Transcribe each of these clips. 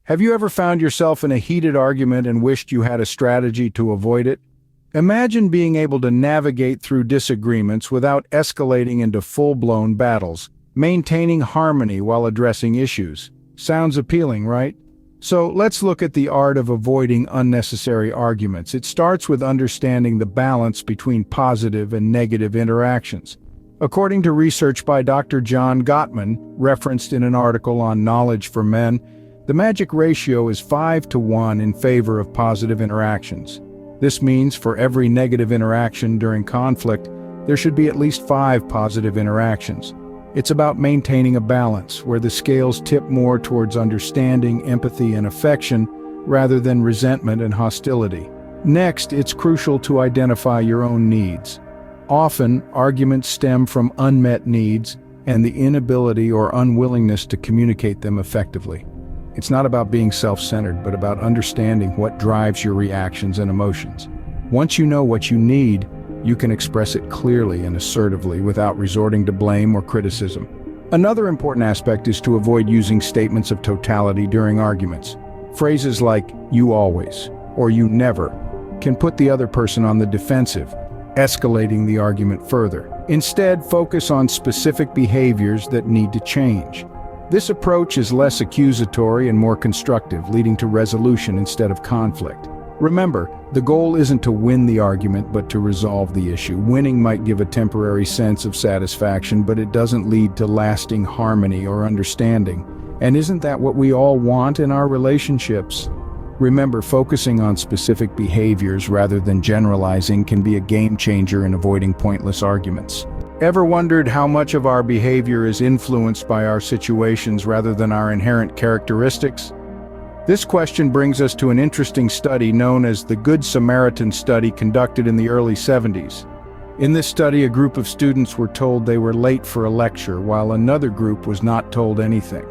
Have you ever found yourself in a heated argument and wished you had a strategy to avoid it? Imagine being able to navigate through disagreements without escalating into full-blown battles, maintaining harmony while addressing issues. Sounds appealing, right? So let's look at the art of avoiding unnecessary arguments. It starts with understanding the balance between positive and negative interactions. According to research by Dr. John Gottman, referenced in an article on Knowledge for Men, the magic ratio is 5-to-1 in favor of positive interactions. This means for every negative interaction during conflict, there should be at least 5 positive interactions. It's about maintaining a balance where the scales tip more towards understanding, empathy, and affection rather than resentment and hostility. Next, it's crucial to identify your own needs. Often, arguments stem from unmet needs and the inability or unwillingness to communicate them effectively. It's not about being self-centered, but about understanding what drives your reactions and emotions. Once you know what you need, you can express it clearly and assertively without resorting to blame or criticism. Another important aspect is to avoid using statements of totality during arguments. Phrases like, "you always," or "you never," can put the other person on the defensive, escalating the argument further. Instead, focus on specific behaviors that need to change. This approach is less accusatory and more constructive, leading to resolution instead of conflict. Remember, the goal isn't to win the argument, but to resolve the issue. Winning might give a temporary sense of satisfaction, but it doesn't lead to lasting harmony or understanding. And isn't that what we all want in our relationships? Remember, focusing on specific behaviors rather than generalizing can be a game changer in avoiding pointless arguments. Ever wondered how much of our behavior is influenced by our situations rather than our inherent characteristics? This question brings us to an interesting study known as the Good Samaritan study conducted in the early 70s. In this study, a group of students were told they were late for a lecture, while another group was not told anything.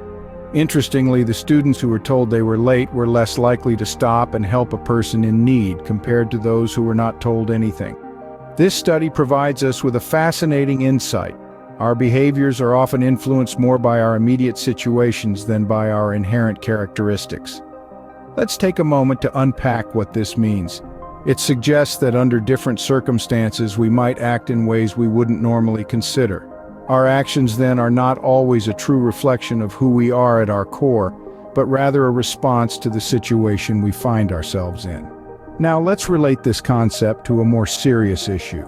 Interestingly, the students who were told they were late were less likely to stop and help a person in need compared to those who were not told anything. This study provides us with a fascinating insight. Our behaviors are often influenced more by our immediate situations than by our inherent characteristics. Let's take a moment to unpack what this means. It suggests that under different circumstances we might act in ways we wouldn't normally consider. Our actions then are not always a true reflection of who we are at our core, but rather a response to the situation we find ourselves in. Now let's relate this concept to a more serious issue: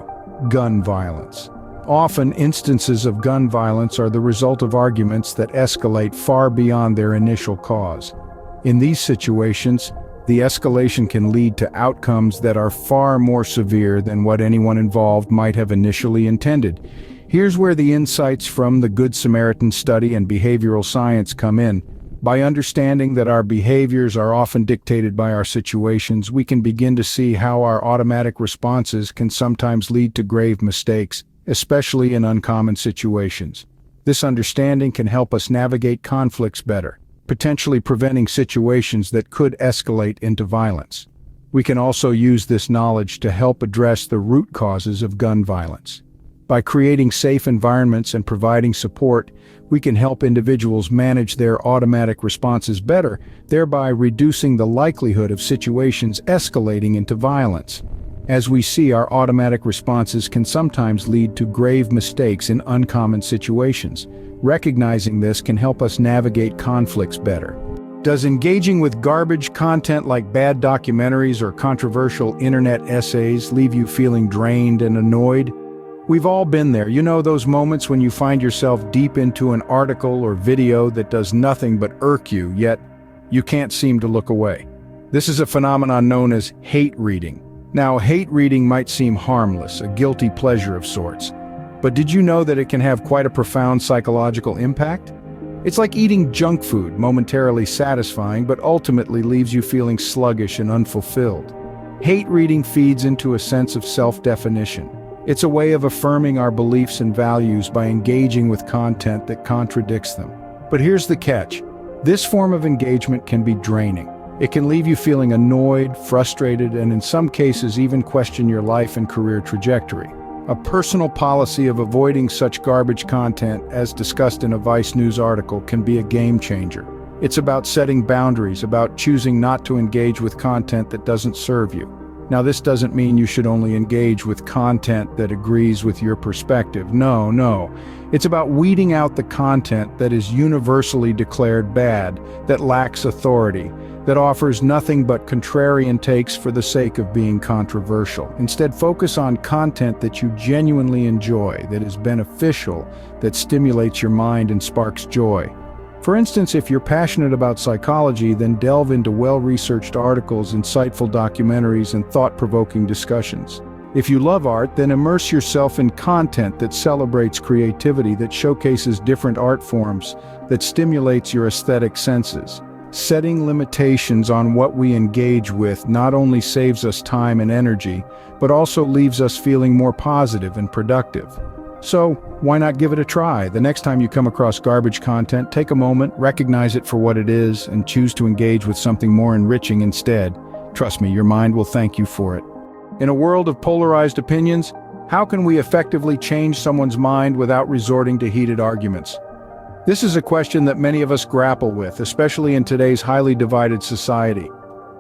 gun violence. Often, instances of gun violence are the result of arguments that escalate far beyond their initial cause. In these situations, the escalation can lead to outcomes that are far more severe than what anyone involved might have initially intended. Here's where the insights from the Good Samaritan study and behavioral science come in. By understanding that our behaviors are often dictated by our situations, we can begin to see how our automatic responses can sometimes lead to grave mistakes, especially in uncommon situations. This understanding can help us navigate conflicts better, potentially preventing situations that could escalate into violence. We can also use this knowledge to help address the root causes of gun violence. By creating safe environments and providing support, we can help individuals manage their automatic responses better, thereby reducing the likelihood of situations escalating into violence. As we see, our automatic responses can sometimes lead to grave mistakes in uncommon situations. Recognizing this can help us navigate conflicts better. Does engaging with garbage content like bad documentaries or controversial internet essays leave you feeling drained and annoyed? We've all been there. You know, those moments when you find yourself deep into an article or video that does nothing but irk you, yet you can't seem to look away. This is a phenomenon known as hate reading. Now, hate reading might seem harmless, a guilty pleasure of sorts. But did you know that it can have quite a profound psychological impact? It's like eating junk food, momentarily satisfying, but ultimately leaves you feeling sluggish and unfulfilled. Hate reading feeds into a sense of self-definition. It's a way of affirming our beliefs and values by engaging with content that contradicts them. But here's the catch. This form of engagement can be draining. It can leave you feeling annoyed, frustrated, and in some cases even question your life and career trajectory. A personal policy of avoiding such garbage content, as discussed in a Vice News article, can be a game changer. It's about setting boundaries, about choosing not to engage with content that doesn't serve you. Now, this doesn't mean you should only engage with content that agrees with your perspective. No. It's about weeding out the content that is universally declared bad, that lacks authority, that offers nothing but contrarian takes for the sake of being controversial. Instead, focus on content that you genuinely enjoy, that is beneficial, that stimulates your mind and sparks joy. For instance, if you're passionate about psychology, then delve into well-researched articles, insightful documentaries, and thought-provoking discussions. If you love art, then immerse yourself in content that celebrates creativity, that showcases different art forms, that stimulates your aesthetic senses. Setting limitations on what we engage with not only saves us time and energy, but also leaves us feeling more positive and productive. So, why not give it a try? The next time you come across garbage content, take a moment, recognize it for what it is, and choose to engage with something more enriching instead. Trust me, your mind will thank you for it. In a world of polarized opinions, how can we effectively change someone's mind without resorting to heated arguments? This is a question that many of us grapple with, especially in today's highly divided society.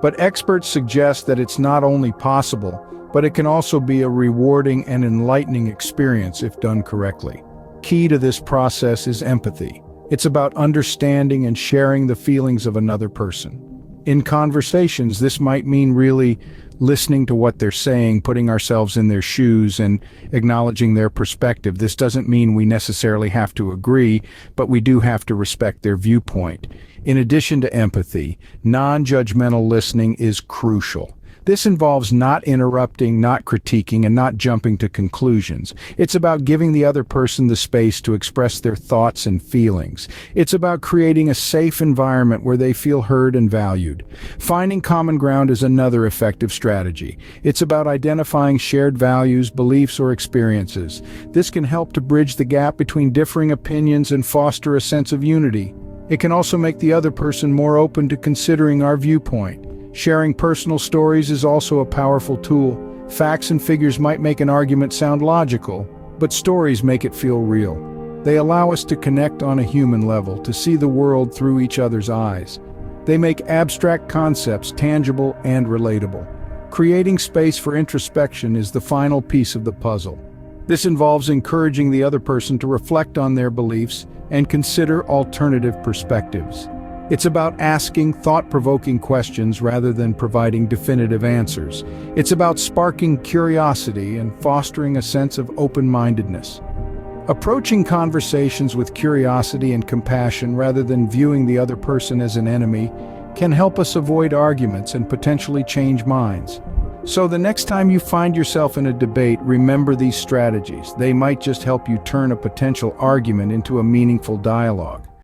But experts suggest that it's not only possible, but it can also be a rewarding and enlightening experience if done correctly. Key to this process is empathy. It's about understanding and sharing the feelings of another person. In conversations, this might mean really listening to what they're saying, putting ourselves in their shoes, and acknowledging their perspective. This doesn't mean we necessarily have to agree, but we do have to respect their viewpoint. In addition to empathy, non-judgmental listening is crucial. This involves not interrupting, not critiquing, and not jumping to conclusions. It's about giving the other person the space to express their thoughts and feelings. It's about creating a safe environment where they feel heard and valued. Finding common ground is another effective strategy. It's about identifying shared values, beliefs, or experiences. This can help to bridge the gap between differing opinions and foster a sense of unity. It can also make the other person more open to considering our viewpoint. Sharing personal stories is also a powerful tool. Facts and figures might make an argument sound logical, but stories make it feel real. They allow us to connect on a human level, to see the world through each other's eyes. They make abstract concepts tangible and relatable. Creating space for introspection is the final piece of the puzzle. This involves encouraging the other person to reflect on their beliefs and consider alternative perspectives. It's about asking thought-provoking questions rather than providing definitive answers. It's about sparking curiosity and fostering a sense of open-mindedness. Approaching conversations with curiosity and compassion rather than viewing the other person as an enemy can help us avoid arguments and potentially change minds. So the next time you find yourself in a debate, remember these strategies. They might just help you turn a potential argument into a meaningful dialogue.